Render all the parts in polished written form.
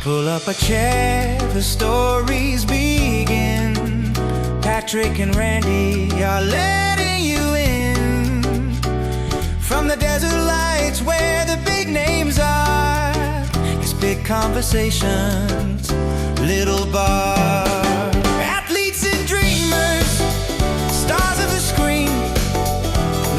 Pull up a chair, the stories begin. Patrick and Randy are letting you in. From the desert lights where the big names are, it's big conversations, little bar. Athletes and dreamers, stars of the screen,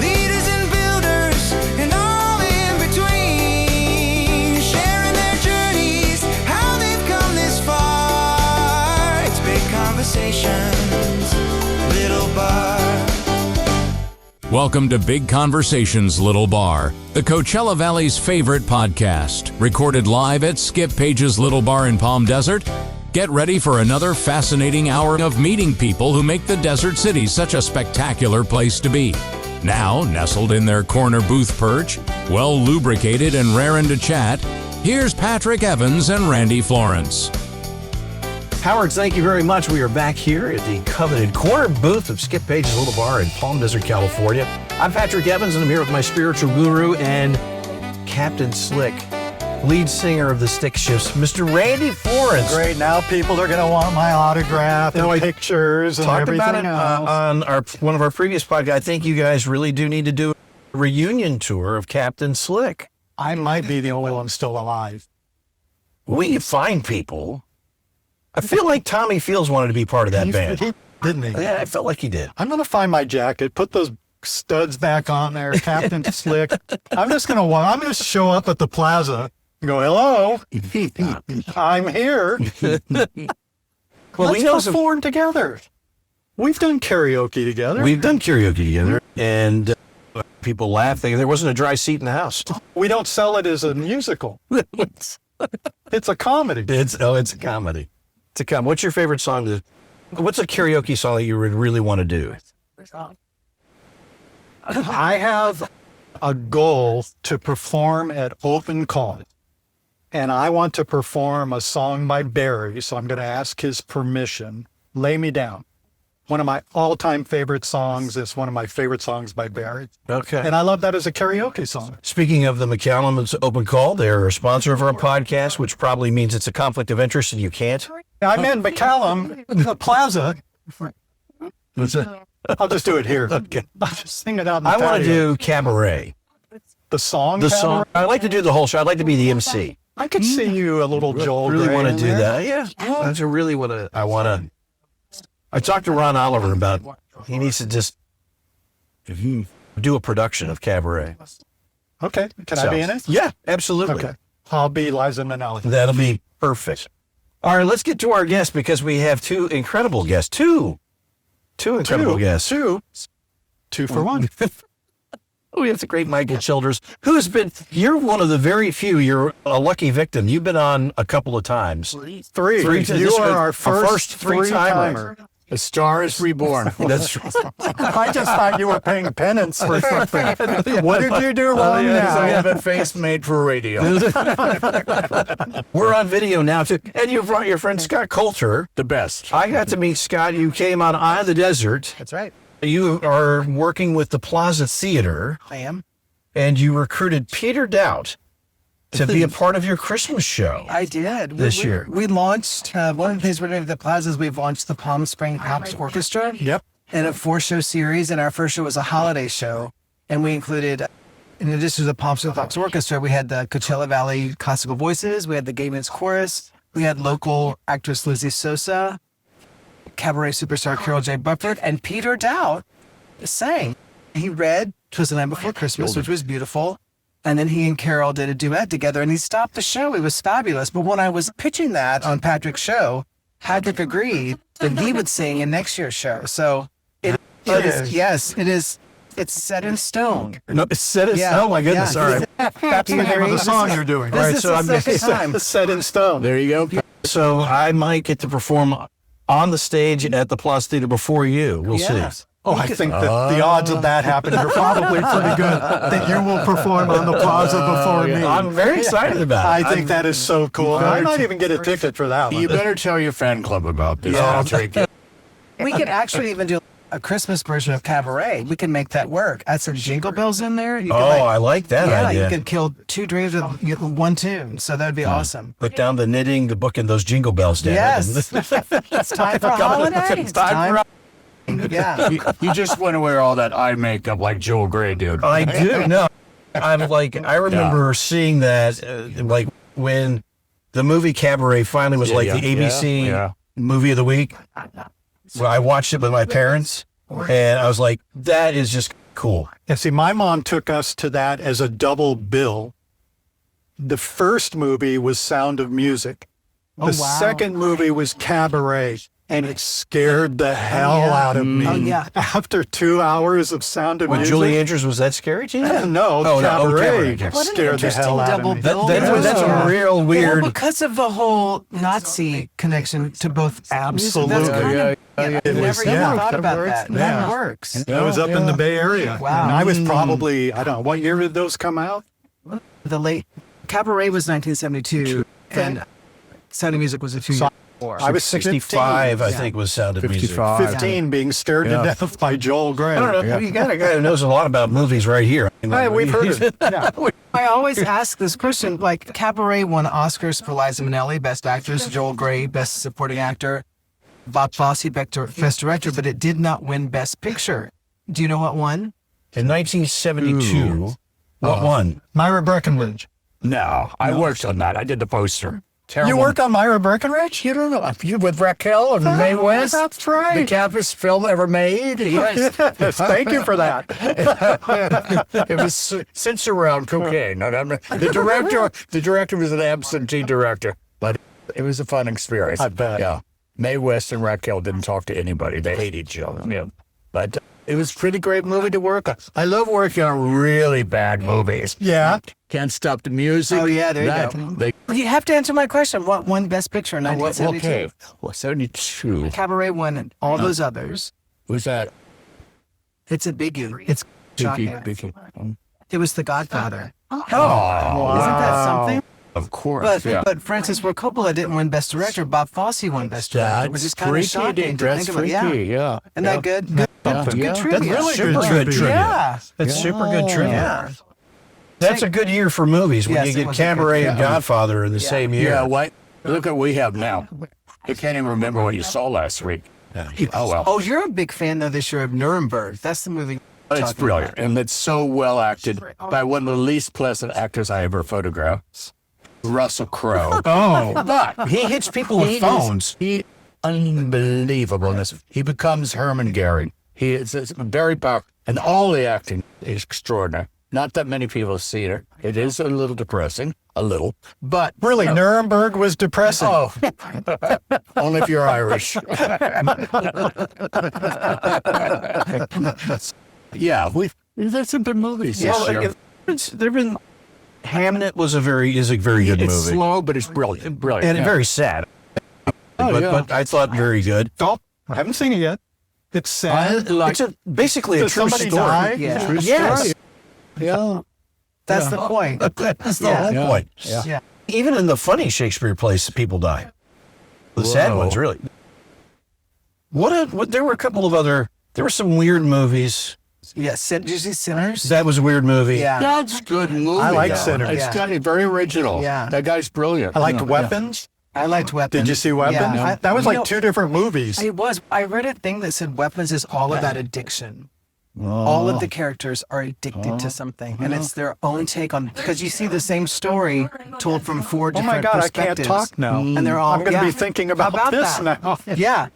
leaders and builders, and all in between, sharing their journeys, how they've come this far. It's big conversations, little bar. Welcome to Big Conversations, Little Bar, the Coachella Valley's favorite podcast, recorded live at Skip Paige's Little Bar in Palm Desert. Get ready for another fascinating hour of meeting people who make the desert city such a spectacular place to be. Now, nestled in their corner booth perch, well lubricated and raring to chat, here's Patrick Evans and Randy Florence. Howard, thank you very much. We are back here at the coveted corner booth of Skip Paige's Little Bar in Palm Desert, California. I'm Patrick Evans, and I'm here with my spiritual guru and Captain Slick, lead singer of the Stick Shifts, Mr. Randy Florence. Great. Now people are going to want my autograph and pictures and Talked everything about it on one of our previous podcasts. I think you guys really do need to do a reunion tour of Captain Slick. I might be the only one still alive. We can find people. I feel like Tommy Fields wanted to be part of that band. Didn't he? Yeah, I felt like he did. I'm going to find my jacket, put those studs back on there, Captain Slick. I'm just going to show up at the Plaza and go, hello, I'm here. Well, Let's perform together. We've done karaoke together. We've done karaoke together, and people laugh. There wasn't a dry seat in the house. We don't sell it as a musical. It's a comedy. It's a comedy. It's a comedy. What's your favorite song? What's a karaoke song that you would really want to do? I have a goal to perform at open call. And I want to perform a song by Barry, so I'm going to ask his permission. Lay Me Down. One of my all-time favorite songs is one of my favorite songs by Barry. Okay. And I love that as a karaoke song. Speaking of the McCallum's Open Call, they're a sponsor of our podcast, which probably means it's a conflict of interest and you can't. I'm in McCallum, the Plaza. What's it? I'll just do it here. Okay. I'll just sing it out in the I want to patio. do Cabaret. The song? The Cabaret? song. I'd like to do the whole show. I'd like to be the MC. I could see you a little Joel Really Gray want to in do there. that. Yeah. That's really what I want to. I talked to Ron Oliver about he needs to just do a production of Cabaret. Okay. Can I be in it? Yeah, absolutely. Okay. I'll be Liza Minnelli. That'll be perfect. All right, let's get to our guests because we have two incredible guests. Two incredible guests. Two for one. We have the great Michael Childers, you're one of the very few, you're a lucky victim. You've been on a couple of times. Three. You are our first three-timer. The Star is Reborn. That's true. I just thought you were paying penance for something. What did you do wrong now? I have a face made for radio. We're on video now, too. And you brought your friend Scott Coulter. The best. I got to meet Scott. You came on Eye of the Desert. That's right. You are working with the Plaza Theater. I am. And you recruited Peter Doubt to be a part of your Christmas show. I did. This year. We launched, one of the things we're doing at the Plaza is we've launched the Palm Spring Pops Orchestra. Yep. In a 4-show series, and our first show was a holiday show. And we included, in addition to the Palm Spring Pops Orchestra, we had the Coachella Valley Classical Voices, we had the Gay Men's Chorus, we had local actress Lizzie Sosa, cabaret superstar Carol J. Bufford, and Peter Doubt sang. He read "'Twas the Night Before Christmas," which was beautiful. And then he and Carol did a duet together, and he stopped the show. It was fabulous. But when I was pitching that on Patrick's show, Patrick agreed that he would sing in next year's show. So it is. Yes, it is. It's set in stone. No, it's set in Yeah. stone. Oh, my goodness. Yeah. All right. That's the name of the song you're doing. This Right. is so the I'm second time. It's set in stone. There you go. So I might get to perform on the stage at the Plaza Theater before you. We'll see. Oh, I think that the odds of that happening are probably pretty good, that you will perform on the Plaza before me. I'm very excited about it. I think that is so cool. I might even get a ticket for that one. You better tell your fan club about this. Yeah. I'll take it. We could actually even do a Christmas version of Cabaret. We can make that work. Add some jingle bells in there. You Oh, could, I like that yeah, idea. you could kill 2 dreams with one tune. So that would be awesome. Put down the knitting, the book, and those jingle bells, Dan. Yes. It's time for holidays. It's time for Yeah. You just want to wear all that eye makeup like Joel Grey, dude. I do. No, I'm like, I remember seeing that, like when the movie Cabaret finally was like the ABC movie of the week. Well, I watched it with my parents, and I was like, that is just cool. And see, my mom took us to that as a double bill. The first movie was Sound of Music. The second movie was Cabaret. And it scared the hell out of me. Oh, yeah. After 2 hours of Sound of When Music. Julie Andrews, was that scary to you? No, Cabaret. What an scared the hell interesting out double of me. bill. That's a real Well, weird. because of the whole Nazi connection to both Absolutely. music. That's kind of, I never even thought about that. Yeah. That works. I was up in the Bay Area. Wow. And I was probably, I don't know, what year did those come out? The late Cabaret was 1972, and Sound of Music was a few years before. I was 65, 15. I think, was Sound of Music. 55. 15 being scared to death by Joel Grey. I don't know. You got a guy who knows a lot about movies right here. Hey, we've heard it. Yeah. I always ask this question, like Cabaret won Oscars for Liza Minnelli, Best Actress, Joel Grey, Best Supporting Actor, Bob Fosse, Best Director, but it did not win Best Picture. Do you know what won? In 1972, what won? Myra Breckinridge. No, I worked on that. I did the poster. Terrible. You worked on Myra Breckinridge? You don't know. You with Raquel and Mae West? That's right. The campus film ever made? Yes. Yes, thank you for that. It was since around cocaine. The director was an absentee director, but it was a fun experience. I bet. Yeah. Mae West and Raquel didn't talk to anybody. They hate each other. Yeah. But it was a pretty great movie to work on. I love working on really bad movies. Yeah. Can't Stop the Music. Oh, yeah, there you go. You have to answer my question. What won Best Picture in 1972? Okay. Well, 72. Cabaret won all those others. Was that It's a biggie. It's shocking. Biggie? It was The Godfather. Oh, Isn't that something? of course. But Francis Ford Coppola didn't win Best Director. Bob Fosse won Best Director, which is kind of freaky. shocking to That's think about. freaky. Yeah. Yeah. Isn't that good? Good, good Yeah. trivia. That's really Super good good trivia. Yeah. That's super good trivia. Yeah. That's a good year for movies when Yes, you it get was a good Cabaret year. and Godfather in the same year. Yeah, what? Look at what we have now. You can't even remember what you saw last week. Oh, well. Oh, you're a big fan, though, this year of Nuremberg. That's the movie. It's talking brilliant. about. And it's so well acted by one of the least pleasant actors I ever photographed, Russell Crowe. Oh, But he hits people with phones. He unbelievable in this. He becomes Herman Goering. He is very powerful. And all the acting is extraordinary. Not that many people have seen it. It is a little depressing, a little. But Really, Nuremberg was depressing. oh, only if you're Irish. Yeah, there's some good movies this year. There've been Hamnet is a very good It's movie, slow, but it's brilliant. Brilliant. and yeah. very sad. But I thought very good. Oh, I haven't seen it yet. It's sad. It's basically a Does true somebody story. die? Yeah. True Yes. story. Yeah. That's the point. That's the Yeah. whole Yeah. point. Yeah. Even in the funny Shakespeare plays, people die. The sad Whoa. ones, really. What? There were a couple of other. There were some weird movies. Yeah. Did you see Sinners? That was a weird movie. Yeah. That's good movie. I like though. Sinners. It's Yeah. got it very original. Yeah. That guy's brilliant. I liked Yeah. Weapons. I liked Weapons. Did you see Weapons? Yeah. That was You like know, two different movies. It was. I read a thing that said Weapons is all about addiction. All of the characters are addicted to something, and it's their own take on. Because you see the same story told from four Oh different my God, I can't perspectives. talk now. And they're all. I'm going to yeah. be thinking How about this that? now. Yeah.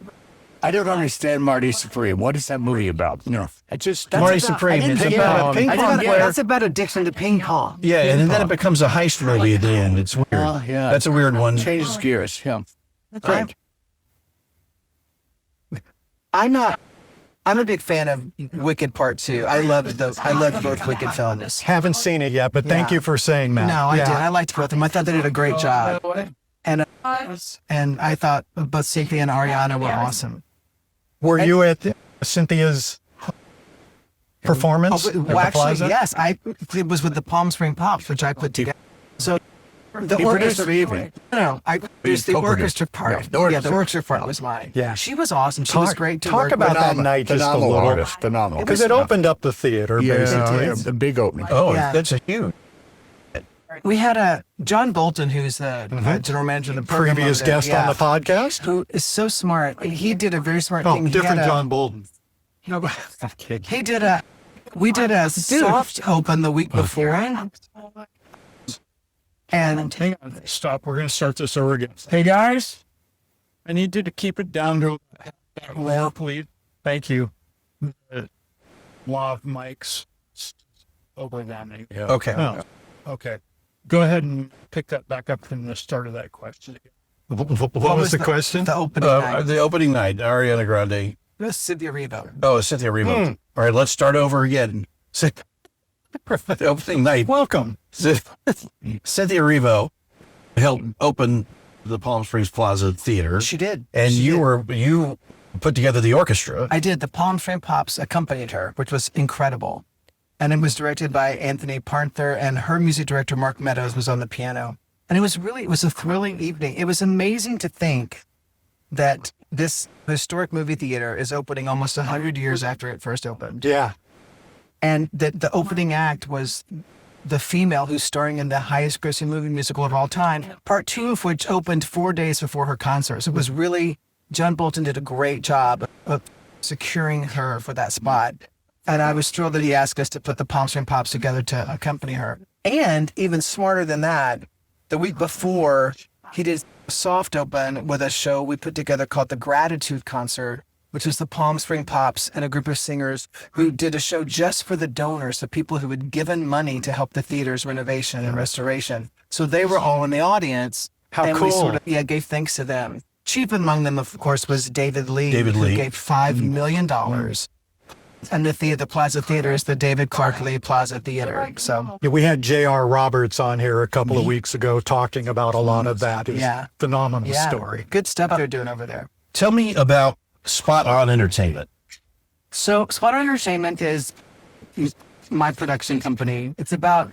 I don't understand Marty Supreme. What is that movie about? You know, it just Marty Supreme. I It's didn't- about a ping I pong didn't get player. That's about addiction to ping pong. Yeah, and then it becomes a heist movie at the end. It's weird. yeah. That's a weird one. Changes gears. Yeah. Great. I'm a big fan of Wicked Part 2. I loved both Wicked films. Haven't seen it yet, but thank Yeah. you for saying that. No, I Yeah. did. I liked both of them. I thought they did a great job. And I thought both Cynthia and Ariana were awesome. Were you at Cynthia's performance at Well, the actually, Plaza? yes. It was with the Palm Spring Pops, which I put together. So The He produced the evening. No, I produced the orchestra part. Yeah, the orchestra part was mine. Yeah. She was awesome. She was great to talk work about with. that night just a Phenomenal little. artist, phenomenal. Because it opened up the theater, basically. Yeah, the big opening. Oh, Yeah. that's a huge. We had a John Bolton, who's the general manager of the program Previous over there, guest on the podcast. who is so smart. He did a very smart Oh, thing. He different had a- John Bolton. No, he did a. We did a soft open the week before, and Hang on, stop. We're going to start this over again. Hey, guys, I need you to keep it down to more, please. Thank you. Law of mics. Overwhelming. Yeah. Okay. Oh, okay. Go ahead and pick that back up from the start of that question. What was the question? the opening night. The opening night, Ariana Grande. That's Cynthia Erivo. Oh, Cynthia Erivo. All right, let's start over again. The opening night. Welcome. Cynthia Erivo helped open the Palm Springs Plaza Theater. She did. And She you did. you put together the orchestra. I did. The Palm Frame Pops accompanied her, which was incredible. And it was directed by Anthony Parther, and her music director, Mark Meadows, was on the piano. And it was a thrilling evening. It was amazing to think that this historic movie theater is opening almost 100 years after it first opened. Yeah. And that the opening act was the female who's starring in the highest grossing movie musical of all time, part 2 of which opened 4 days before her concert. So it was really, John Bolton did a great job of securing her for that spot. And I was thrilled that he asked us to put the Palm Springs Pops together to accompany her. And even smarter than that, the week before, he did a soft open with a show we put together called the Gratitude Concert, which was the Palm Springs Pops and a group of singers who did a show just for the donors, the people who had given money to help the theater's renovation and restoration. So they were all in the audience. How and cool. we sort of gave thanks to them. Chief among them, of course, was David Lee, David who Lee. gave $5 million. And the Plaza Theater is the David Clark Lee Plaza Theater. So Yeah, we had J.R. Roberts on here a couple of weeks ago talking about a lot of that. It was Yeah. a phenomenal yeah, story. good stuff they're doing over there. Tell me about Spot On Entertainment. So Spot On Entertainment is my production company. It's about,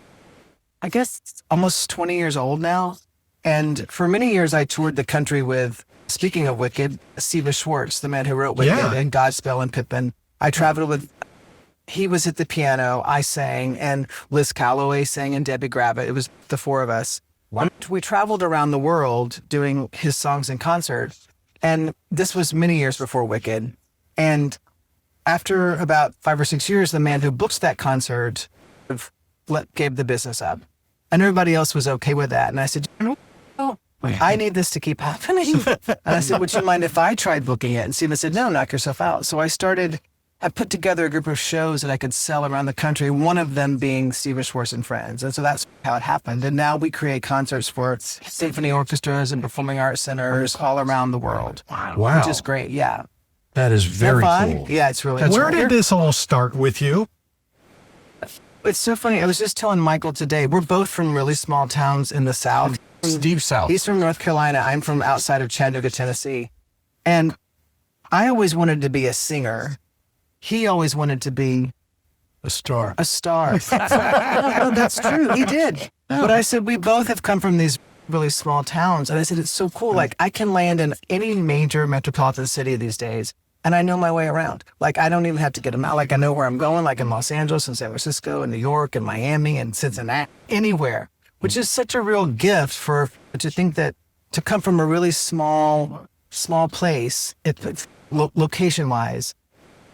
I guess, almost 20 years old now. And for many years, I toured the country with, speaking of Wicked, Steve Schwartz, the man who wrote Wicked Yeah. and Godspell and Pippin. I traveled with, he was at the piano, I sang, and Liz Calloway sang, and Debbie Gravitt. It was the 4 of us. We traveled around the world doing his songs in concert. And this was many years before Wicked. And after about 5 or 6 years, the man who booked that concert gave the business up. And everybody else was okay with that. And I said, "Oh, I need this to keep happening." And I said, "Would you mind if I tried booking it?" And Steven said, "No, knock yourself out." So I put together a group of shows that I could sell around the country, one of them being Steve Schwartz and Friends. And so that's how it happened. And now we create concerts for symphony orchestras and performing arts centers all around the world. Wow. Which is great. Yeah. That is very Fun? cool. Yeah, it's really Where did this all start with you? It's so funny. I was just telling Michael today, we're both from really small towns in the South. Steve South. He's from North Carolina. I'm from outside of Chattanooga, Tennessee. And I always wanted to be a singer. He always wanted to be a star. a star. No, that's true. He did. But I said, we both have come from these really small towns. And I said, it's so cool. Like, I can land in any major metropolitan city these days, and I know my way around. Like, I don't even have to get them out. Like, I know where I'm going, like in Los Angeles and San Francisco and New York and Miami and Cincinnati, anywhere, which is such a real gift to think that to come from a really small place, location-wise,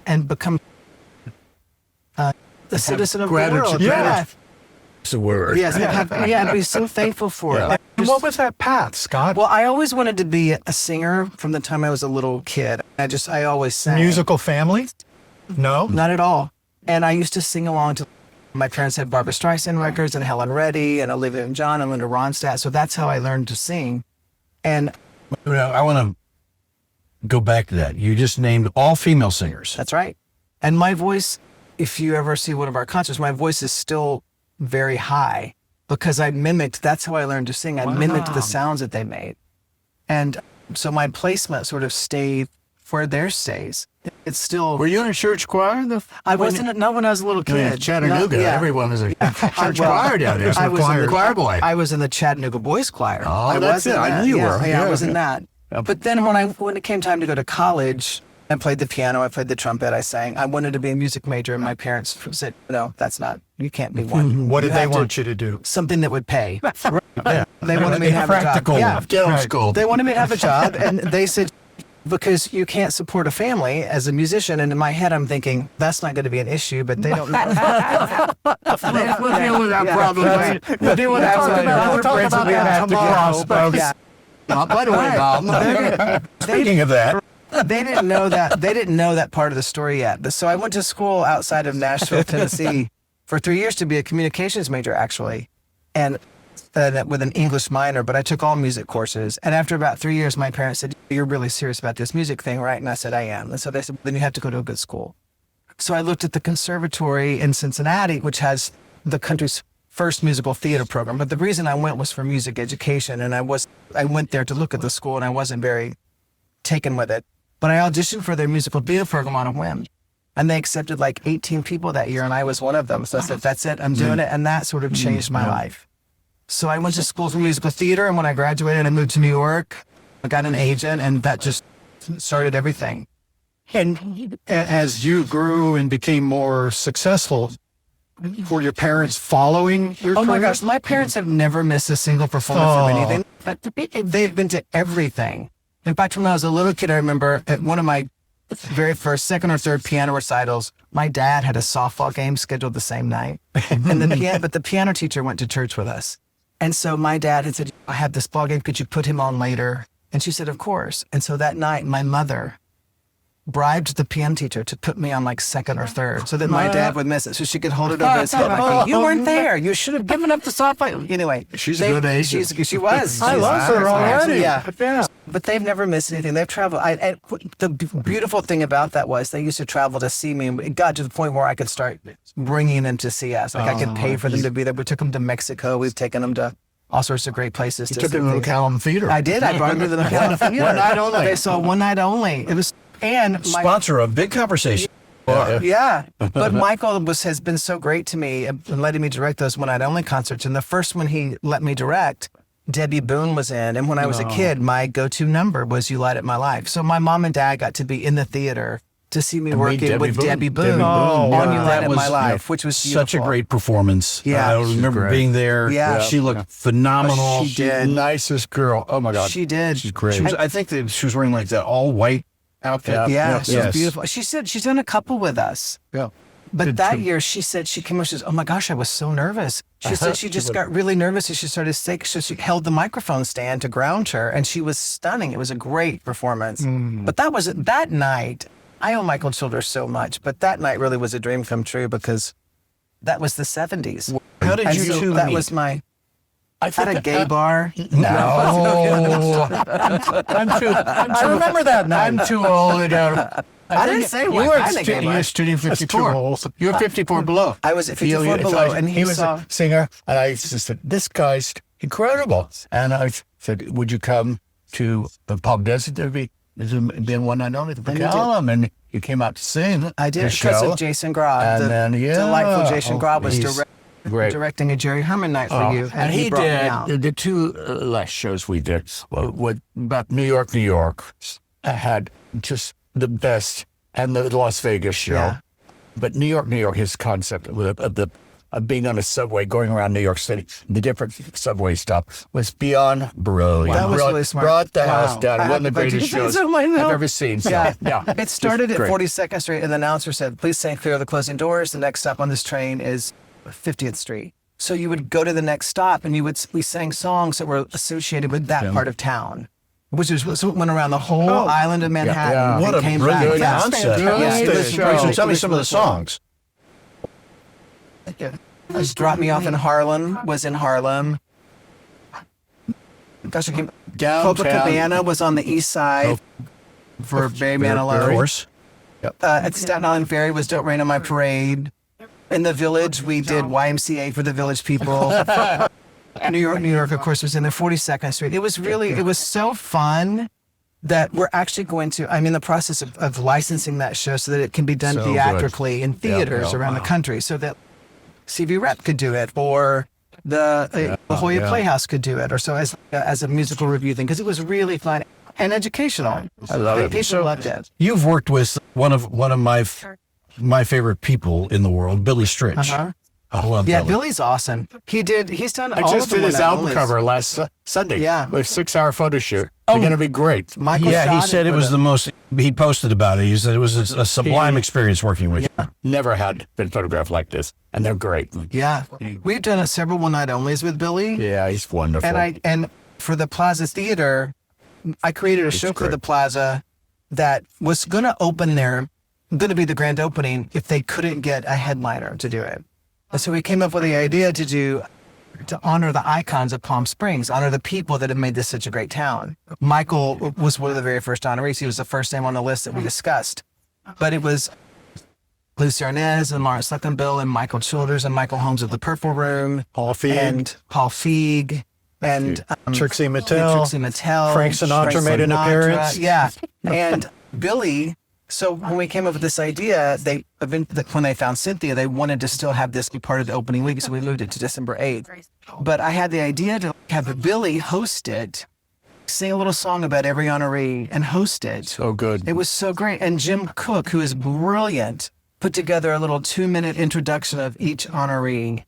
and become a citizen of the gratitude. world. Yeah. It's a word. Yes, I'd be so thankful for it. Like, And what was that path, Scott? well, I always wanted to be a singer from the time I was a little kid. I always sang. Musical family? No? Not at all. And I used to sing along to, my parents had Barbra Streisand records and Helen Reddy and Olivia and John and Linda Ronstadt. So that's how I learned to sing. And I want to go back to that. You just named all female singers. that's right. And my voice, if you ever see one of our concerts, my voice is still very high because that's how I learned to sing. I mimicked the sounds that they made. And so my placement sort of stayed where theirs stays. it's still. Were you in a church choir? I wasn't, not when I was a little kid. Chattanooga, No, yeah. everyone was a church choir down there. I was in the choir boy. I was in the Chattanooga Boys Choir. Oh, that's it. I knew you were. Yeah, I was in that. But then when it came time to go to college, I played the piano, I played the trumpet, I sang. I wanted to be a music major, and my parents said, no, that's not, you can't be one. What did they have to- want you to do? Something that would pay. Yeah. They wanted me to have Practical. a job. Yeah. Dental school. They wanted me to have a job, and they said, because you can't support a family as a musician. And in my head, I'm thinking, that's not going to be an issue, but they don't know. We'll deal with that problem. We'll deal with that. We'll talk about that tomorrow, folks. Yeah. By the way, Bob. Speaking of that, They didn't know that. They didn't know that part of the story yet. So I went to school outside of Nashville, Tennessee, for 3 years to be a communications major, actually, and with an English minor. But I took all music courses. And after about 3 years, my parents said, "You're really serious about this music thing, right?" And I said, "I am." And so they said, "Then you have to go to a good school." So I looked at the conservatory in Cincinnati, which has the country's first musical theater program. But the reason I went was for music education, and I went there to look at the school, and I wasn't very taken with it. But I auditioned for their musical theater program on a whim. And they accepted like 18 people that year, and I was one of them. So I said, that's it, I'm doing it. And that sort of changed my life. So I went to school for musical theater, and when I graduated, I moved to New York. I got an agent, and that just started everything. And as you grew and became more successful, were your parents following your Oh my career? gosh, my parents have never missed a single performance of anything. But they've been to everything. In fact, when I was a little kid, I remember at one of my very first, second or third piano recitals, my dad had a softball game scheduled the same night. And but the piano teacher went to church with us. And so my dad had said, "I have this ball game. Could you put him on later?" And she said, "Of course." And so that night, my mother bribed the piano teacher to put me on like second or third so that my dad would miss it, so she could hold it over his head. Like, you weren't there. You should have given up the softball. Anyway, She's a good agent. She was. I love her already. Yeah. But they've never missed anything. They've traveled. And the beautiful thing about that was they used to travel to see me. It got to the point where I could start bringing them to see us. Like I could pay for them to be there. We took them to Mexico. We've taken them to all sorts of great places. You took them to the Callum Theater. I did. I brought them to the Callum Theater. One night only. They saw one night only. It was, and my, sponsor a big conversation. yeah. But Michael has been so great to me and letting me direct those one night only concerts. And the first one he let me direct, Debbie Boone was in. And when I was a kid, my go-to number was "You Light Up My Life." So my mom and dad got to be in the theater to see me working with Debbie Boone on "You Light Up My Life," which was beautiful. Such a great performance. Yeah. I remember being there. Yeah. She looked phenomenal. She did. Nicest girl. Oh my God. She did. She's great. I think that she was wearing like that all white outfit. Yeah, she Yes. was beautiful. She said she's done a couple with us. Yeah. But that year, she said, she came up, she says, "Oh my gosh, I was so nervous." She said she just got really nervous and she started sick. So she held the microphone stand to ground her, and she was stunning. It was a great performance. But that night, I owe Michael Childers so much, but that night really was a dream come true because that was the 70s. How did And you so two that meet? was my, I at a gay bar. No. I remember that night. I'm too old to go. I didn't say you what. were I didn't get you're one. studying That's 54. too old. You're 54 below. I was at 54 below, and he was saw. a singer, and I just said, "This guy's incredible." And I said, "Would you come to the Palm Desert? There's been one night only at the And you did. Callum, and you came out to sing." I did the because show. of Jason Grob. And the then, yeah. delightful Jason Oh, Grob was he's great. directing a Jerry Herman night for you, And he brought me out. did the two last shows we did about New York. I had just the best, and the Las Vegas show. Yeah. But New York, his concept of being on a subway, going around New York City, the different subway stop was beyond brilliant. That was really smart. Brought the house Wow. down. I One of the had to put greatest you shows things on my I've note. ever seen. So, Yeah. yeah. It started Just at great. 42nd Street, and the announcer said, "Please stand clear of the closing doors. The next stop on this train is 50th Street." So you would go to the next stop, and we sang songs that were associated with that part of town, which went around the whole island of Manhattan. Yeah. and What a came brilliant back. concept. Good Yeah. show. So tell me some of the songs. Just Drop Me Off in Harlem was in Harlem. Gosh, I came. Downtown. Copacabana was on the east side for Barry Manilow. Of course. At Staten Island Ferry was Don't Rain on My Parade. In the Village, we did YMCA for the Village People. New York, of course, was in the 42nd Street. It was so fun. that we're actually going to, I'm in the process of licensing that show so that it can be done So good. theatrically in theaters around the country, so that CV Rep could do it, or the La Jolla Playhouse could do it, or so as a musical review thing, because it was really fun and educational. I love it. People loved it. You've worked with one of my favorite people in the world, Billy Stritch. Uh-huh. I love Yeah, Billy. Billy's awesome. He's done I all just of the did his one-night album onlys. cover last Sunday. Yeah. With a 6-hour photo shoot. They're going to be great. Michael Yeah, he shot said it with was the most. He posted about it. He said it was a sublime experience working with you. Never had been photographed like this. And they're great. Yeah, we've done several one-night onlys with Billy. Yeah, he's wonderful. And for the Plaza Theater, I created a show for great. the Plaza that was going to open there, going to be the grand opening if they couldn't get a headliner to do it. And so we came up with the idea to honor the icons of Palm Springs, honor the people that have made this such a great town. Michael was one of the very first honorees. He was the first name on the list that we discussed. But it was Lucy Arnaz and Lawrence Luckenbill and Michael Childers and Michael Holmes of the Purple Room. Paul Feig. And Paul Feig. And Trixie Mattel. Frank Sinatra made an appearance. Yeah. And Billy, so when we came up with this idea, when they found Cynthia, they wanted to still have this be part of the opening week, so we moved it to December 8th. But I had the idea to have Billy host it, sing a little song about every honoree, and host it. So good. It was so great. And Jim Cook, who is brilliant, put together a little 2-minute introduction of each honoree.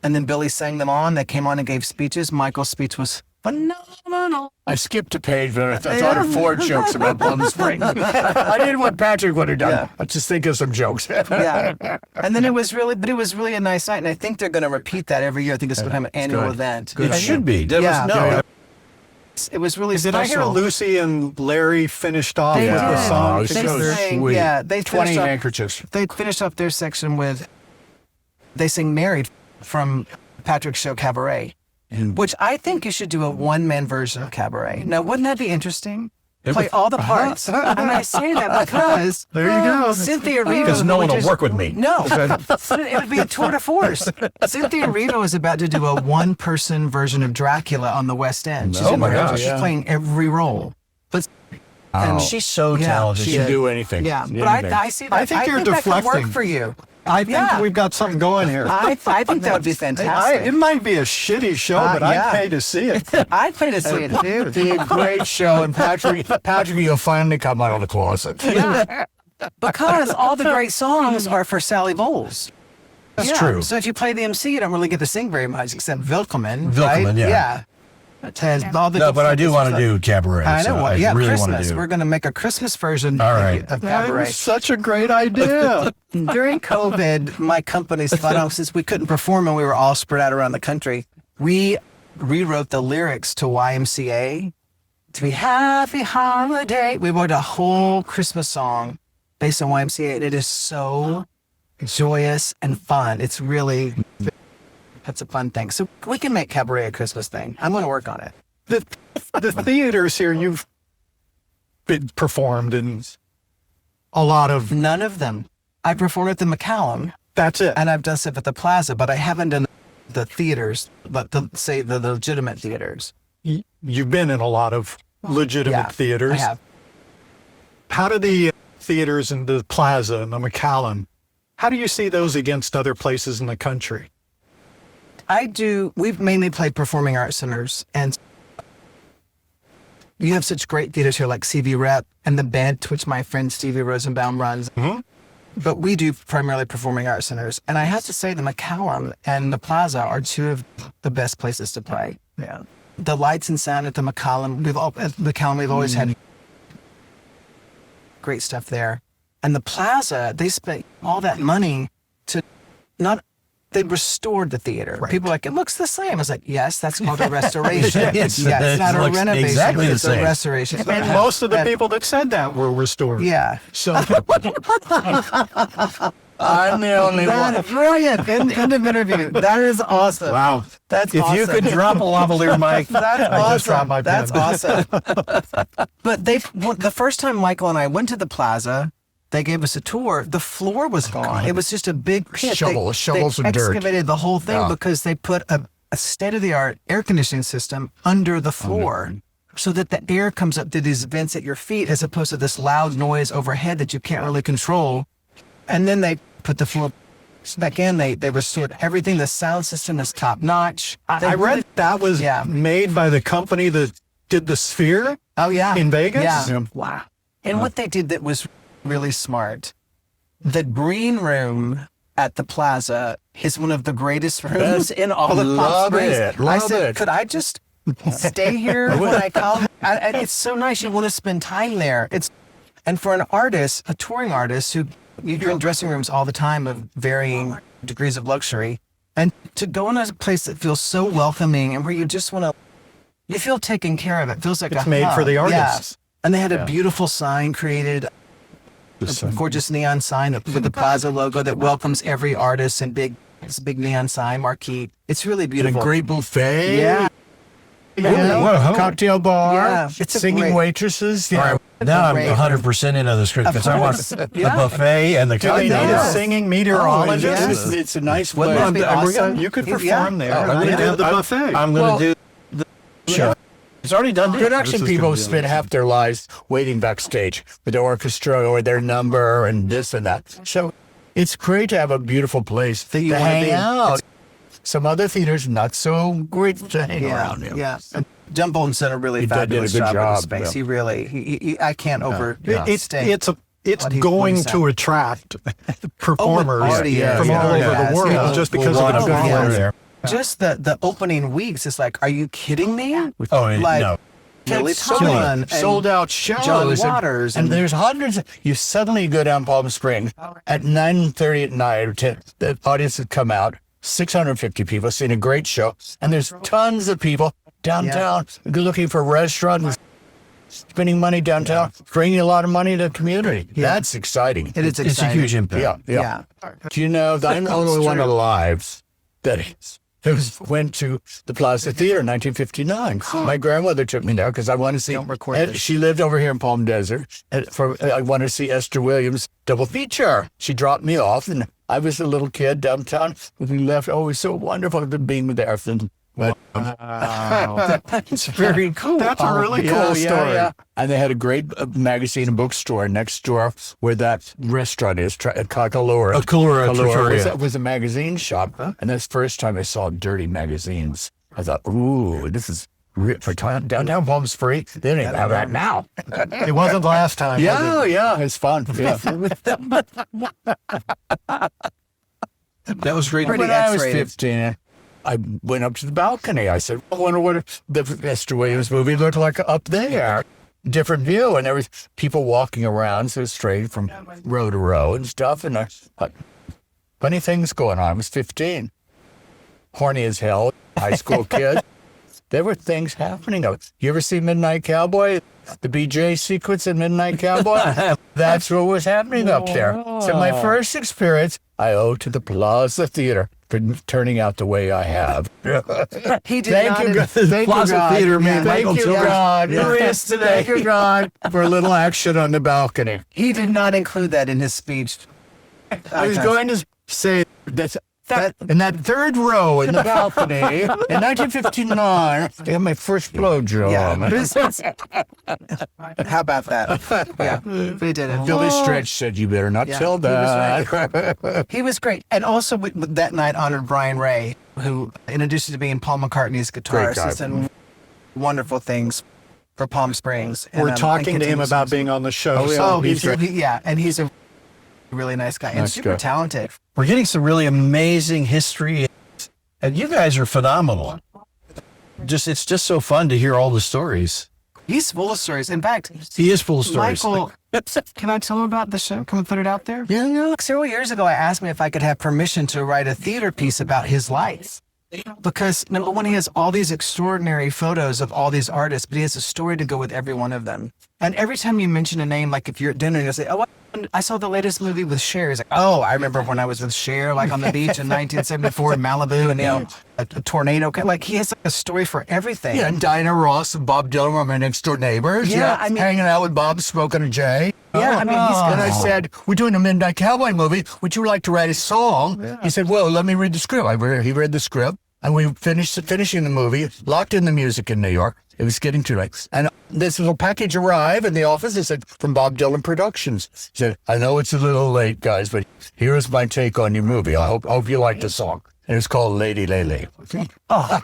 And then Billy sang them on. They came on and gave speeches. Michael's speech was phenomenal. I skipped to Paige, but I thought of 4 jokes about Palm Springs. I didn't want Patrick would have done. Yeah. Let's just think of some jokes. Yeah. And then it was really a nice night. And I think they're going to repeat that every year. I think it's going to become an annual event. It should be. Yeah. It was really Did I hear special. Lucy and Larry finished off They with the did. song Oh, together? so sang, sweet. yeah, they 20 finished off, handkerchiefs. they finished off their section with, they sing Married from Patrick's show Cabaret, which I think you should do a one-man version of Cabaret. Now, wouldn't that be interesting? Play all the parts. And I say that because There you go. Cynthia Rito. Because no one will work with me. No, it would be a tour de force. Cynthia Rito is about to do a one-person version of Dracula on the West End. She's Oh in my the- gosh. She's playing every role. But And she's so Yeah, talented. She can do anything. yeah, Anything. but I see that. I think you're that could work deflecting. for you. I think Yeah. we've got something going here. I think that would be fantastic. It might be a shitty show, but yeah. I'd pay to see it. I'd pay to see it too. It'd be a great show, and Patrick, you'll finally come out of the closet. Yeah. Because all the great songs are for Sally Bowles. That's true. So if you play the MC, you don't really get to sing very much except Wilkelman. Wilkelman, right? yeah. Yeah. And all the No, but I do want to stuff. do cabaret. I know. so Well, I yeah, really want Christmas. to do. We're going to make a Christmas version All right. of That Cabaret. is such a great idea. During COVID, my company, since we couldn't perform and we were all spread out around the country, we rewrote the lyrics to YMCA to be Happy Holiday. We wrote a whole Christmas song based on YMCA, and it is so joyous and fun. It's really, that's a fun thing. So we can make Cabaret a Christmas thing. I'm going to work on it. The theaters here, you've been performed in a lot of. None of them. I performed at the McCallum, That's it. and I've done stuff at the Plaza, but I haven't done the theaters, but the legitimate theaters. You've been in a lot of legitimate Yeah, theaters. I have. How do the theaters in the Plaza and the McCallum, how do you see those against other places in the country? We've mainly played performing arts centers, and you have such great theaters here like CV Rep and the Bent, which my friend Stevie Rosenbaum runs. Mm-hmm. But we do primarily performing arts centers. And I have to say the McCallum and the Plaza are two of the best places to play. Yeah. The lights and sound at the McCallum, we've always had great stuff there. And the Plaza, they spent all that money to they restored the theater. Right. People are like, it looks the same. I was like, yes, that's called a restoration. Yes, yeah, it's not it a looks renovation. exactly the it's same. a restoration. And most of the people that said that were restored. Yeah. So I'm the only one. That's brilliant. End of interview. That is awesome. wow. That's If awesome. you could drop a lavalier mic, That's I just dropped awesome. my pen. That's awesome. But the first time Michael and I went to the Plaza, they gave us a tour. The floor was gone. It was just a big pit. Shovels they and dirt. excavated the whole thing Yeah. because they put a state-of-the-art air conditioning system under the floor. so that the air comes up to these vents at your feet as opposed to this loud noise overhead that you can't really control. And then they put the floor back in. They restored everything. The sound system is top notch. I read that was made by the company that did the Sphere. Oh, yeah. In Vegas? Yeah. Wow. And what they did that was really smart, the green room at the Plaza is one of the greatest rooms in all of Palm Springs. I said, could I just stay here when I come? It's so nice. You want to spend time there. And for an artist, a touring artist who you're in dressing rooms all the time of varying degrees of luxury, and to go in a place that feels so welcoming and where you just want to, you feel taken care of. It feels like it's made for the artists. Yeah. And they had a beautiful sign created, a gorgeous neon sign with the Plaza logo that welcomes every artist, and this big neon sign marquee. It's really beautiful. And a great buffet. Yeah. Cocktail bar. Yeah. It's singing waitresses. All right, now I'm 100% into the script because I want the buffet and the Do they need a singing meteorologist? It's a nice Wouldn't place. that be awesome? You could perform there. I'm going to do the buffet. I'm going to do the show. It's already done. Production people spend half their lives waiting backstage with the orchestra or their number and this and that. So it's great to have a beautiful place to hang out. Some other theaters not so great to hang around in. Yeah. John Bolton did a really fabulous did a good job with job, the space. He really, I can't It's going to attract performers from all over the world just because of the good there. Just the opening weeks, it's like, are you kidding me? Oh, like, no. Lily Tomlin, sold out shows. John Waters. And there's hundreds. You suddenly go down Palm Springs at 9:30 at night, or 10, the audience would come out, 650 people, seeing a great show. And there's tons of people downtown looking for restaurants, spending money downtown, bringing a lot of money to the community. That's exciting. It is exciting. It's a huge impact. Yeah. Do you know that I'm the only one alive that went to the Plaza Theater in 1959. My grandmother took me there because I wanted to see. Don't record this. She lived over here in Palm Desert. I wanted to see Esther Williams' double feature. She dropped me off, and I was a little kid downtown. We left. Oh, it was so wonderful to being there. But It's very cool. That's a really cool story. Yeah. And they had a great magazine and bookstore next door where that restaurant is, Coachella. Trattoria. Was a magazine shop. And that's the first time I saw dirty magazines. I thought, ooh, this is for downtown Palm Springs. They don't even have that now. It wasn't last time. Yeah, it's fun. Yeah. That was great. Pretty When I was X-rated. 15, I went up to the balcony. I said, I wonder what the Esther Williams movie looked like up there. Different view, and there was people walking around, so straight from row to row and stuff. And I thought, funny things going on. I was 15. Horny as hell, high school kid. There were things happening. You ever see Midnight Cowboy? The BJ sequence in Midnight Cowboy? That's what was happening up there. So my first experience, I owe to the Plaza Theater for turning out the way I have. He did Thank not. you, God. Thank you, Plaza God. Theater, man. Thank Michael you, Tiller. God. Here he is today. Thank you, God, for a little action on the balcony. He did not include that in his speech. I was going to say that in that third row in the balcony in 1959, I got my first blowjob. How about that? Yeah, they did it. Billy Stretch said, "You better not tell that." He was great. And also with that night honored Brian Ray, who introduced me to being Paul McCartney's guitarist. guy. He's done wonderful things for Palm Springs. We're And, talking and to him continues about to- being on the show. Oh, so he's a really nice guy and Nice super guy. talented. We're getting some really amazing history, and you guys are phenomenal. It's just so fun to hear all the stories. He's full of stories. In fact, He is full of stories. Michael, can I tell him about the show? Can we put it out there? Yeah. Several years ago, I asked me if I could have permission to write a theater piece about his life. Because number one, he has all these extraordinary photos of all these artists, but he has a story to go with every one of them. And every time you mention a name, like if you're at dinner, you'll say, "Oh, I saw the latest movie with Cher." He's like, "Oh, I remember when I was with Cher, like on the beach in 1974 in Malibu, and a tornado." Like he has like a story for everything. Yeah, and Dinah Ross and Bob Dylan were my next door neighbors. Yeah, I mean- hanging out with Bob, smoking a J. Yeah, I mean, he's And I said, "We're doing a Midnight Cowboy movie. Would you like to write a song?" He said, "Well, let me read the script." He read the script. And we finishing the movie, locked in the music in New York. It was getting too late. And this little package arrived in the office. It said, from Bob Dylan Productions. He said, I know it's a little late, guys, but here's my take on your movie. I hope you like the song. And it's called Lady Lele. Oh,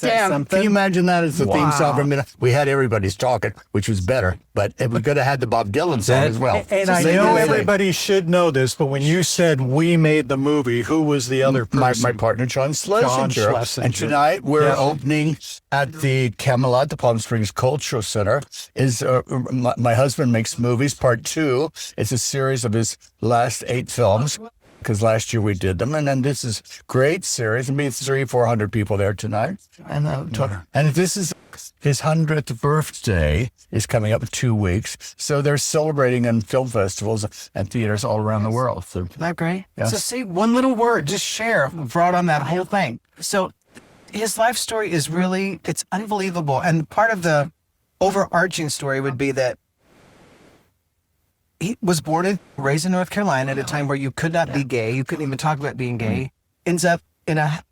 damn. Can you imagine that as the theme song? I mean, we had Everybody's Talking, which was better, but we could have had the Bob Dylan song as well. And I know everybody should know this, but when you said we made the movie, who was the other person? My partner, John Schlesinger. And tonight we're opening at the Camelot, the Palm Springs Cultural Center. My husband makes movies, part 2. It's a series of his last 8 films, because last year we did them, and then this is great series. It'll be 300-400 people there tonight, and this is his 100th birthday is coming up in 2 weeks. So they're celebrating in film festivals and theaters all around the world. So, isn't that great? Yeah. So see, one little word, just share, brought on that whole thing. So his life story is really, it's unbelievable, and part of the overarching story would be that he was born and raised in North Carolina at a time where you could not be gay. You couldn't even talk about being gay. Ends up in a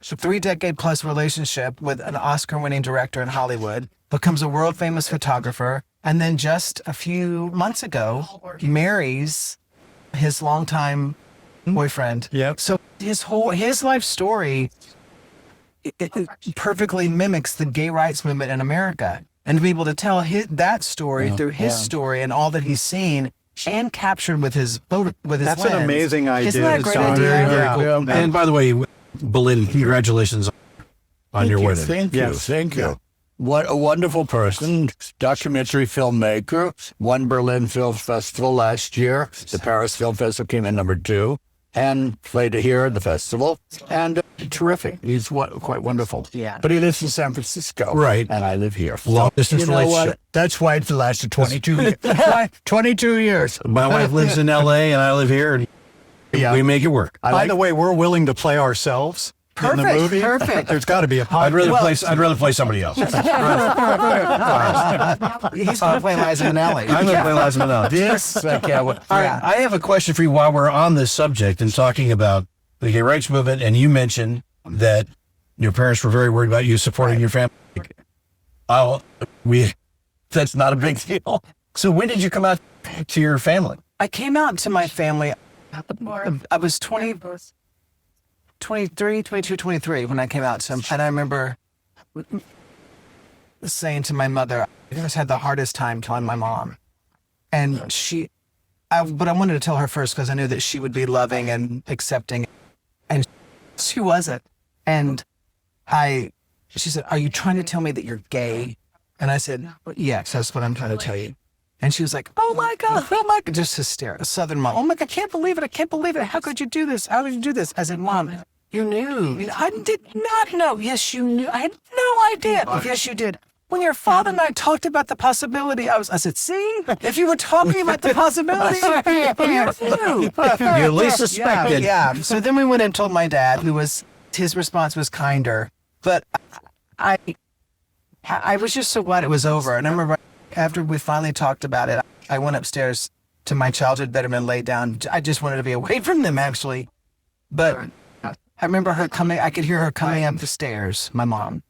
3-decade-plus relationship with an Oscar-winning director in Hollywood. Becomes a world-famous photographer. And then just a few months ago, marries his longtime boyfriend. Yep. So his life story it perfectly mimics the gay rights movement in America. And to be able to tell that story through his story and all that he's seen and captured with his That's lens. an amazing idea. Isn't that a great It's idea? very cool. And by the way, Belinda, congratulations on your wedding. Thank you. Yeah. What a wonderful person, documentary filmmaker, won Berlin Film Festival last year. The Paris Film Festival came in number 2, and played here at the festival. And terrific. He's quite wonderful. Yeah. But he lives in San Francisco. Right. And I live here. Long distance you know relationship. what? That's why it's lasted 22 years. 22 years. My wife lives in L.A. and I live here, and we make it work. By the way, we're willing to play ourselves in the movie. Perfect. There's got to be a I'd rather play somebody else. He's going to play Liza Minnelli. I'm going to play Liza Minnelli. This, I can't wait. All right, I have a question for you while we're on this subject and talking about the gay rights movement, and you mentioned that your parents were very worried about you supporting your family. That's not a big deal. So when did you come out to your family? I came out to my family. I was 23 when I came out to him. And I remember saying to my mother, I just had the hardest time telling my mom. And but I wanted to tell her first because I knew that she would be loving and accepting. And she wasn't. And she said, are you trying to tell me that you're gay? And I said, yes, that's what I'm trying to tell you. And she was like, oh my God, just hysterical. Southern mom. Oh my God, I can't believe it. How could you do this? How did you do this? I said, Mom, you knew. I did not know. Yes, you knew. I had no idea. Yes, you did. When your father and I talked about the possibility, I said, see, if you were talking about the possibility, you knew. You at least suspected. Yeah. So then we went and told my dad, his response was kinder. But I was just so glad it was over. And I remember after we finally talked about it, I went upstairs to my childhood bedroom and laid down. I just wanted to be away from them, actually. But I remember her coming. I could hear her coming up the stairs, my mom,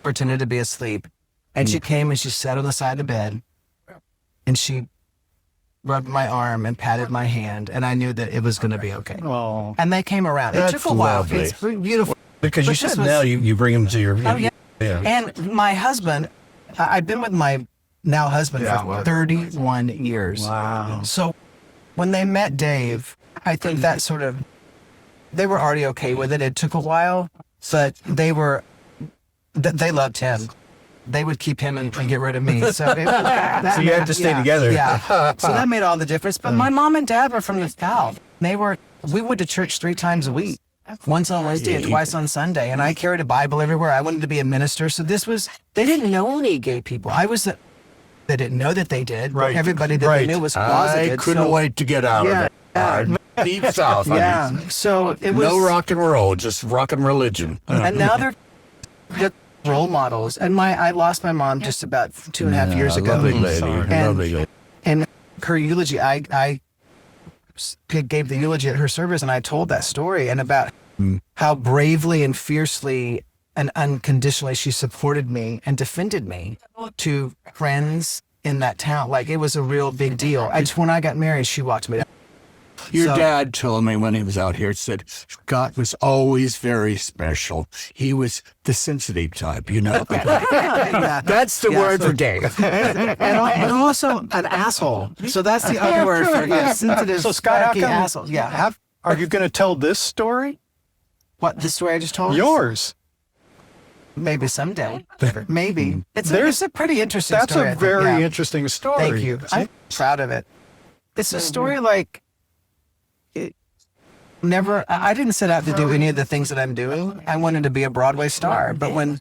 pretended to be asleep. And she came and she sat on the side of the bed. And she rubbed my arm and patted my hand. And I knew that it was going to be okay. Oh. And they came around. It took a while. It's beautiful. Because you said now you bring them to your... Oh, yeah. And my husband, I've been with my now husband for 31 years. Wow. So when they met Dave, I think that they were already okay with it. It took a while, but they loved him. They would keep him and get rid of me. So, So you had to stay together. Yeah. So that made all the difference. But my mom and dad were from the South. We went to church 3 times a week. Once on Wednesday and twice on Sunday. And I carried a Bible everywhere. I wanted to be a minister. So they didn't know any gay people. They didn't know that they did. Right. Everybody that they knew was closeted. I couldn't wait to get out of it. Deep South. Yeah. So it was... No rock and roll, just rock and religion. And now they're role models. And I lost my mom just about 2.5 years ago. Lovely lady. Lovely lady. And her eulogy, I gave the eulogy at her service, and I told that story and about how bravely and fiercely and unconditionally she supported me and defended me to friends in that town. Like, it was a real big deal. When I got married, she walked me down. Your So- dad told me when he was out here, said Scott was always very special. He was the sensitive type, you know. Yeah. That's the Yeah, word so- for Dave. And also an asshole. So that's the other word for sensitive, So Scott, how sparky come, asshole. Yeah. are you going to tell this story? What, the story I just told? Yours. Maybe someday. Maybe. It's There's- a pretty interesting That's story. a I think. very Yeah. interesting story. Thank you. I'm proud of it. It's a story like I didn't set out to do any of the things that I'm doing. I wanted to be a Broadway star. But when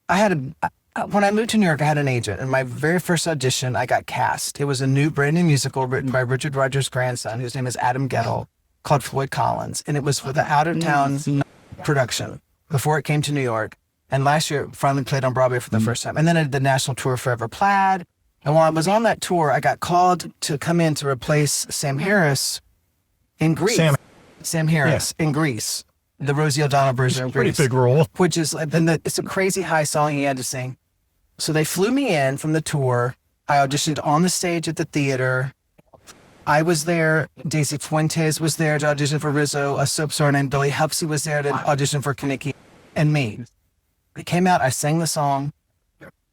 I moved to New York, I had an agent. And my very first audition, I got cast. It was a brand new musical written by Richard Rodgers' grandson, whose name is Adam Gettle, called Floyd Collins. And it was for the out-of-town production before it came to New York. And last year, it finally played on Broadway for the first time. And then I did the national tour Forever Plaid. And while I was on that tour, I got called to come in to replace Sam Harris in Greece. Sam Harris in Greece, the Rosie O'Donnell version of Pretty Greece. big role. Which is, it's a crazy high song he had to sing. So they flew me in from the tour. I auditioned on the stage at the theater. I was there. Daisy Fuentes was there to audition for Rizzo. A soap star named Billy Hupsey was there to audition for Kaniki and me. I came out, I sang the song.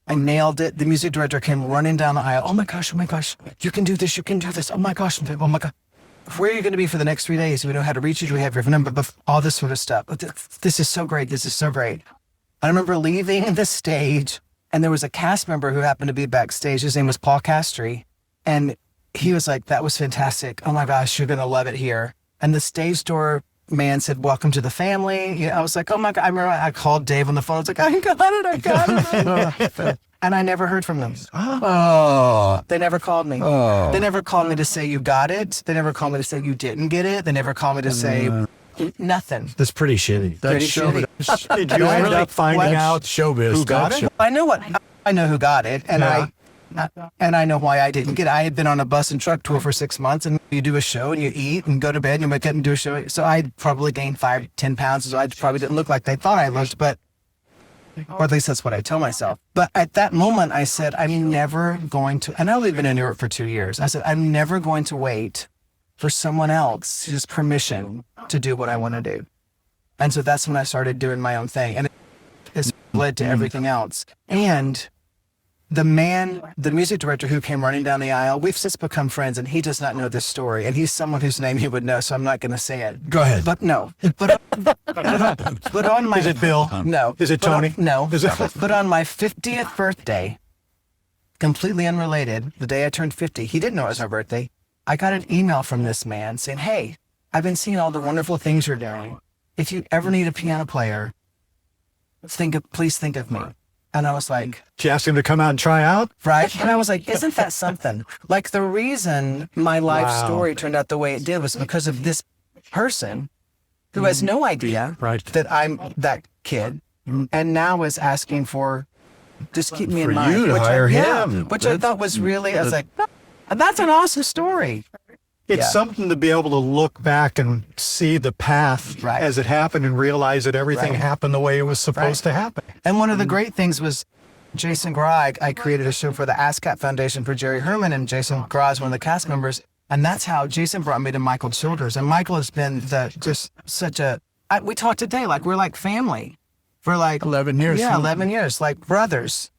I nailed it. The music director came running down the aisle. Oh my gosh, you can do this, Oh my gosh, oh my God. Where are you going to be for the next 3 days? We know how to reach you. Do we have your number? All this sort of stuff. This is so great. I remember leaving the stage, and there was a cast member who happened to be backstage. His name was Paul Castry. And he was like, that was fantastic. Oh my gosh, you're going to love it here. And the stage door man said, welcome to the family. You know, I was like, oh my God. I remember I called Dave on the phone. I was like, I got it. And I never heard from them. Oh, They never called me. They never called me to say you got it. They never called me to say you didn't get it. They never called me to say nothing. That's pretty shitty. that's Pretty show. shitty. Did you end up finding out Showbiz. who got That's it? I know who got it, and Yeah. I know why I didn't get it. I had been on a bus and truck tour for 6 months, and you do a show and you eat and go to bed and you wake up and do a show. So I probably gained 5-10 pounds. So I probably didn't look like they thought I looked, or at least that's what I tell myself. But at that moment, I said, I'm never going to, and I've only been in Europe for 2 years. I said, I'm never going to wait for someone else's permission to do what I want to do. And so that's when I started doing my own thing. And it has led to everything else. And the music director who came running down the aisle, we've since become friends, and he does not know this story. And he's someone whose name he would know, so I'm not going to say it. Go ahead. But no. But on my... Is it Bill? No. Is it But on- Tony? no. Is it? But on my 50th birthday, completely unrelated, the day I turned 50, he didn't know it was my birthday. I got an email from this man saying, hey, I've been seeing all the wonderful things you're doing. If you ever need a piano player, please think of me. And I was like, Did you ask him to come out and try out? right? And I was like, isn't that something? Like, the reason my life Wow. story turned out the way it did was because of this person who has no idea Right. that I'm that kid, and now is asking for, just keep me For in mind. you to which hire yeah, him. which I thought was really, I was like, that's an awesome story. It's Yeah. something to be able to look back and see the path Right. as it happened and realize that everything Right. happened the way it was supposed to happen. And one of the great things was Jason Gras. I created a show for the ASCAP Foundation for Jerry Herman, and Jason Gras is one of the cast members. And that's how Jason brought me to Michael Childers. And Michael has been we talked today, like we're like family for like 11 years. Yeah, 11 years, like brothers.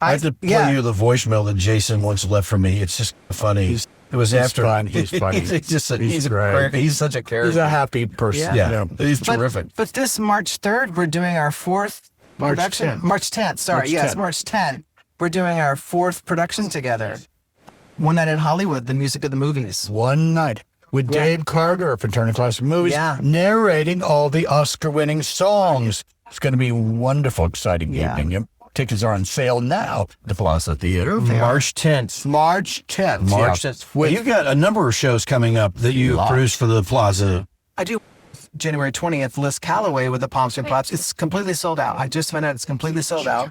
I have to play you the voicemail that Jason once left for me. It's just funny. It was after. fun. He's funny. he's great. He's such a character. He's a happy person. Yeah, he's But- terrific. But this March 3rd, we're doing our fourth March production. 10th. March 10th, sorry. March Yes, 10th. March 10th. We're doing our fourth production together. One Night in Hollywood, the music of the movies. One night with Dave Carter of Turner Classic Movies, Yeah. narrating all the Oscar-winning songs. It's going to be a wonderful, exciting Yeah. evening. Yep. Tickets are on sale now. The Plaza Theater, March 10th. March 10th. March Yeah. 10th. Well, you've got a number of shows coming up that you produced for the Plaza. I do January 20th, Liz Calloway with the Pomps and Pops. It's completely sold out. I just found out it's completely sold out.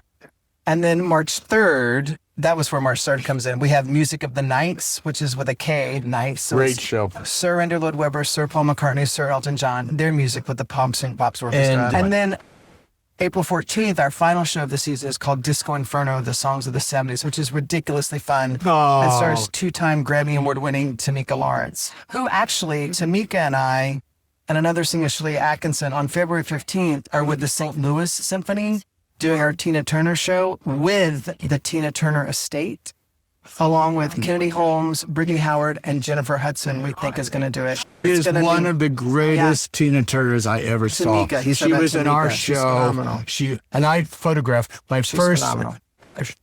And then March 3rd that was where March 3rd comes in. We have Music of the Nights, which is with a K, Nights. So Great it's show. Sir Andrew Lloyd Webber, Sir Paul McCartney, Sir Elton John, their music with the Pops Orchestra. And then April 14th, our final show of the season is called Disco Inferno, the songs of the 70s, which is ridiculously fun. And stars 2-time Grammy Award-winning Tamika Lawrence, who actually, Tamika and I, and another singer, Shirley Atkinson, on February 15th are with the St. Louis Symphony doing our Tina Turner show with the Tina Turner Estate, along with Kennedy Holmes, Brittany Howard, and Jennifer Hudson, we think is going to do it. She is one of the greatest Tina Turners I ever saw. Tamika, She was in our She's show. phenomenal. And I photographed my first phenomenal.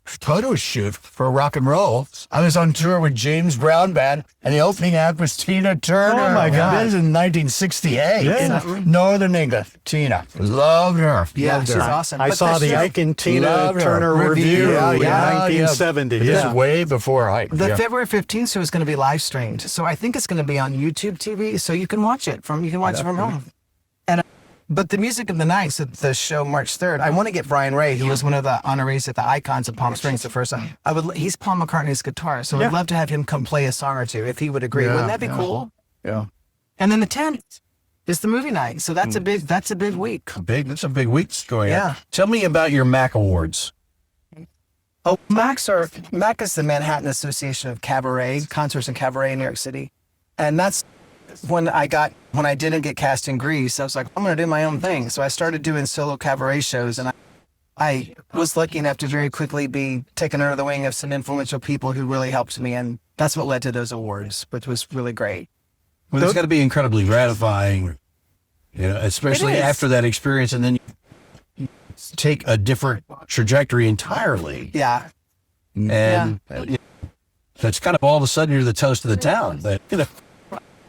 photo shoot for rock and roll. I was on tour with James Brown Band, and the opening act was Tina Turner. Oh, my God. This is in 1968 in Northern England. Tina, loved her. Yeah, Loved she's her. awesome. I But saw the the show- Ike and Tina Loved her. Turner review in Yeah. 1970. This Yeah. is way before I. The February 15th show is going to be live streamed, so I think it's going to be on YouTube TV, so you can watch it from home. And but the Music of the Nights at the show March 3rd, I want to get Brian Ray, who was one of the honorees at the Icons of Palm Springs the first time. He's Paul McCartney's guitarist, so I'd love to have him come play a song or two if he would agree. Wouldn't that be cool? Yeah. And then the 10th is the movie night, so that's a big week. That's a big week going on. Yeah. Tell me about your MAC Awards. Oh, MAC is the Manhattan Association of Cabaret, Concerts and Cabaret in New York City. And that's when I didn't get cast in Grease, I was like, I'm going to do my own thing. So I started doing solo cabaret shows, and I was lucky enough to very quickly be taken under the wing of some influential people who really helped me. And that's what led to those awards, which was really great. Well, it's got to be incredibly gratifying, especially It is. after that experience, and then you take a different trajectory entirely. Yeah. And that's kind of all of a sudden you're the toast of the town. But,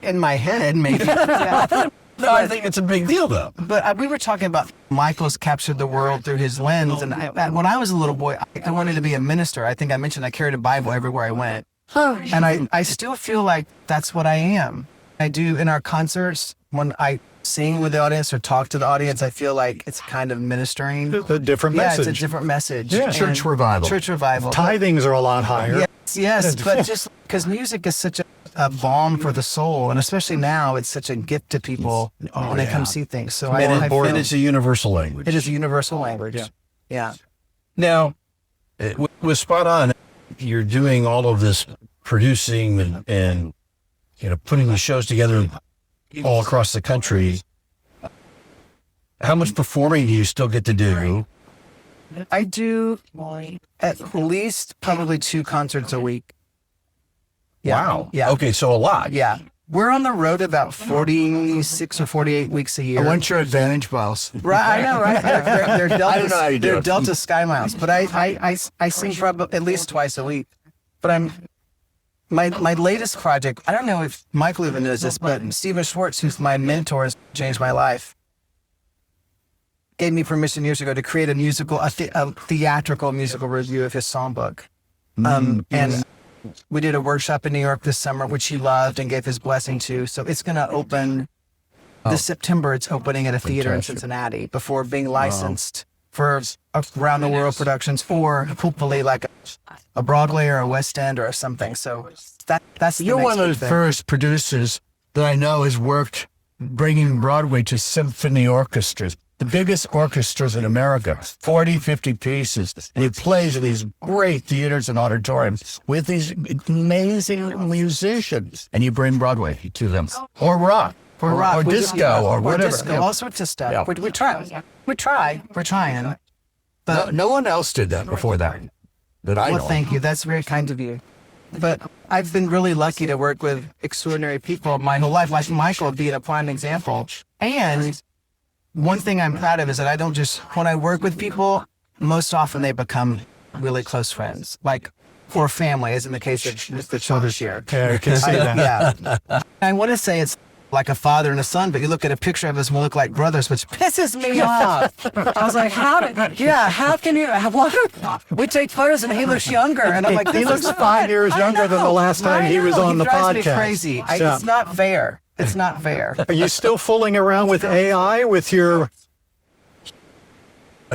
In my head, maybe. Yeah. no, I think it's a big deal, though. But we were talking about Michael's captured the world through his lens. And when I was a little boy, I wanted to be a minister. I think I mentioned I carried a Bible everywhere I went. And I still feel like that's what I am. I do in our concerts, when I sing with the audience or talk to the audience, I feel like it's kind of ministering. A different message. Yeah, it's a different message. Yeah. And Church revival. Church revival. Tithings are a lot higher. Yes, but just because music is such a balm for the soul, and especially now, it's such a gift to people when they come see things. So And it's a universal language. it is a universal language. Yeah. Now, with Spot On, you're doing all of this producing and putting the shows together all across the country. How much performing do you still get to do? I do at least probably 2 concerts a week. Yeah. Wow. Yeah. Okay, so a lot. Yeah. We're on the road about 46 or 48 weeks a year. I want your advantage miles. Right, I know, right? They're Delta, I don't know how you do they're it. Delta Sky Miles, but I sing probably at least twice a week. But my latest project, I don't know if Michael even knows this, but Steven Schwartz, who's my mentor, has changed my life, gave me permission years ago to create a theatrical musical review of his songbook. And we did a workshop in New York this summer, which he loved and gave his blessing to. So it's going to open this September. It's opening at a theater in Cincinnati before being licensed for around the world productions, or hopefully like a Broadway or a West End or something. So that's the You're next one of big the thing. first producers that I know has worked bringing Broadway to symphony orchestras, the biggest orchestras in America, 40, 50 pieces. And he plays in these great theaters and auditoriums with these amazing musicians. And you bring Broadway to them, or rock, or We disco, do- or whatever. disco, all sorts of stuff. Yeah. We try. We're trying. But No one else did that before that I know. well, thank you. That's very kind of you. But I've been really lucky to work with extraordinary people my whole life, like Michael being a prime example. And one thing I'm proud of is that I don't just, when I work with people, most often they become really close friends, or family, as in the case of Mr. Childers here. Yeah, I can see that. Yeah. I want to say it's like a father and a son, but you look at a picture of us and we look like brothers, which pisses me off. I was like, how can you, we take photos and he looks younger. And I'm like, He this looks is 5 years I younger than the know, last time I he was know. on the drives podcast. Me crazy. Yeah. It's not fair. It's not fair. Are you still fooling around with AI with your...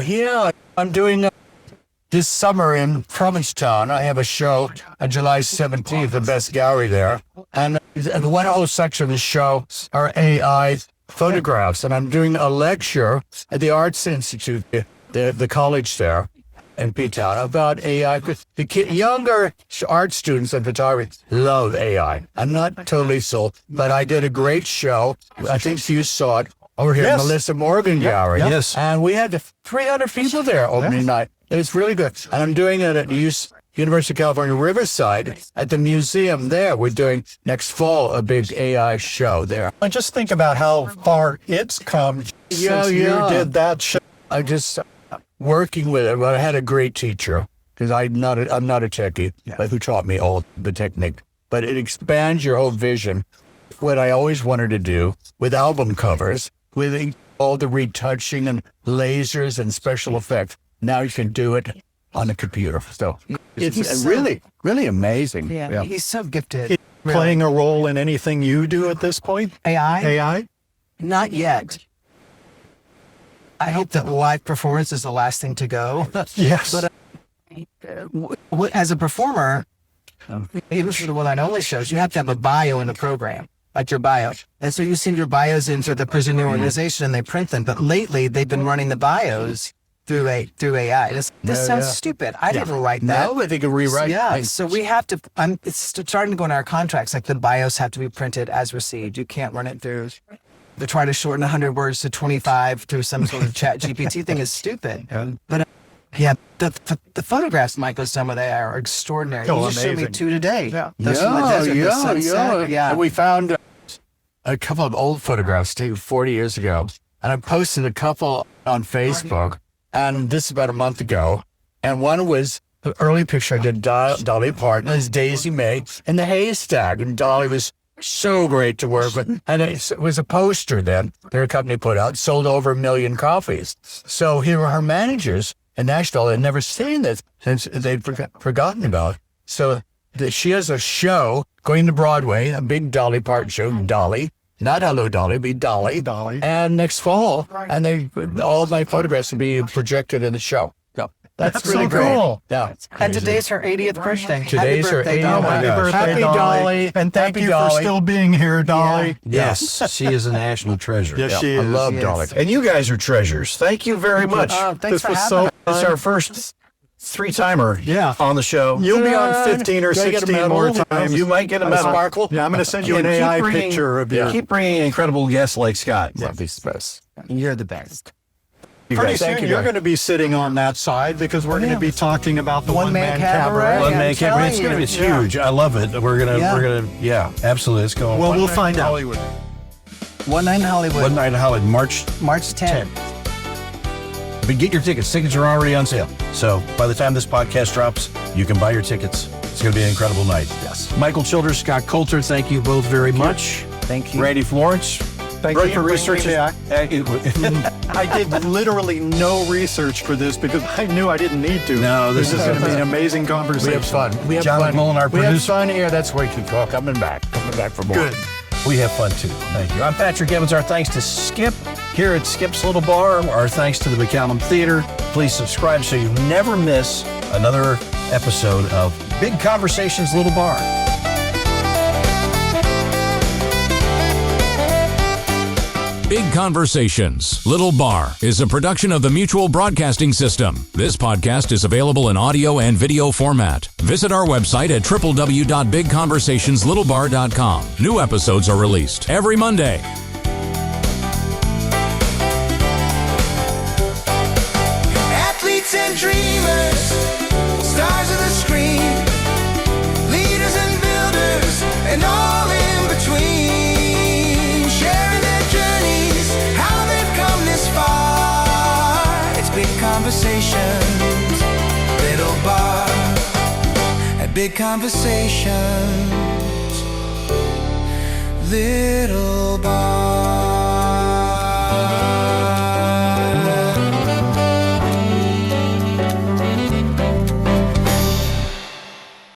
Yeah, I'm doing this summer in Provincetown, I have a show on July 17th, the best gallery there. And one whole section of the show are AI photographs. And I'm doing a lecture at the Arts Institute, the college there in P-Town, about AI. The younger art students and photographers love AI. I'm not totally sold, but I did a great show. I think you saw it over here at Melissa Morgan Gallery. Yes. And we had 300 people there opening night. It was really good. And I'm doing it at University of California, Riverside, at the museum there. We're doing next fall a big AI show there. And just think about how far it's come since you did that show. I just working with it. Well, I had a great teacher because I'm not a techie, but who taught me all the technique. But it expands your whole vision. What I always wanted to do with album covers, with all the retouching and lasers and special effects. Now you can do it on a computer. So it's really, really amazing. Yeah, he's so gifted. Playing a role in anything you do at this point? AI? Not yet. I hope that live performance is the last thing to go. Yes. But as a performer, even for the one night only shows, you have to have a bio in the program, like your bio. And so you send your bios into the presenting organization and they print them. But lately they've been running the bios through AI. This sounds stupid. I didn't write that. No, but they can rewrite. Yeah, so we have to, it's starting to go in our contracts, like the bios have to be printed as received. You can't run it through, they try to shorten 100 words to 25 through some sort of chat GPT thing is stupid. But the photographs Michael's done with AI are extraordinary. Oh, You just showed me amazing. 2 today. Those from the desert, the sunset. And we found a couple of old photographs taken 40 years ago. And I posted a couple on Facebook. And this is about a month ago. And one was the early picture I did Dolly Parton as Daisy May in the haystack. And Dolly was so great to work with. And it was a poster then their company put out, sold over 1 million copies. So here were her managers in Nashville. They'd never seen this since they'd forgotten about it. So she has a show going to Broadway, a big Dolly Parton show, Dolly. Not Hello Dolly, be Dolly. And next fall, and all of my photographs will be projected in the show. So that's really so great. cool. Yeah. And today's her 80th birthday. Today's her 80th. Dolly. Happy birthday, Happy Dolly. And thank Happy you Dolly. for still being here, Dolly. Yes, she is a national treasure. Yes, she is. I love Yes. Dolly. And you guys are treasures. Thank you very much. Thanks This for was having so us. It's our first 3-timer Yeah. on the show. You'll be on 15 or Do I get a 16 medal? more times. You might get a A medal. sparkle. Yeah, I'm going to send you an And keep AI bringing- picture of you. Keep bringing incredible guests like Scott. Love these best. You're the best. Pretty guys. Thank soon you, you're guys. going to be sitting on that side because we're going to be talking about the One-man one-man cabaret. cabaret. One I'm man cabaret. It's telling gonna be you. it's huge. I love it. We're gonna absolutely. It's going. Well, we'll find out. One night in Hollywood, One night in Hollywood, March. March 10th. But get your tickets. Tickets are already on sale. So by the time this podcast drops, you can buy your tickets. It's going to be an incredible night. Yes. Michael Childers, Scott Coulter, thank you both very much. Thank you. Randy Florence, Thank great you for bringing research. me back. I did literally no research for this because I knew I didn't need to. No, this is is going to be an amazing We conversation. have fun. We have John fun. McMullen, our we have producer. fun here. That's way too talk. Coming back for more. Good. We have fun too. Thank you. I'm Patrick Evans. Our thanks to Skip here at Skip's Little Bar. Our thanks to the McCallum Theater. Please subscribe so you never miss another episode of Big Conversations Little Bar. Big Conversations, Little Bar is a production of the Mutual Broadcasting System. This podcast is available in audio and video format. Visit our website at www.bigconversationslittlebar.com. New episodes are released every Monday. Athletes and dreamers, stars of the screen, leaders and builders, and all in between, sharing their journeys, how they've come this far. It's big conversations, little bar, at big conversations, little bar.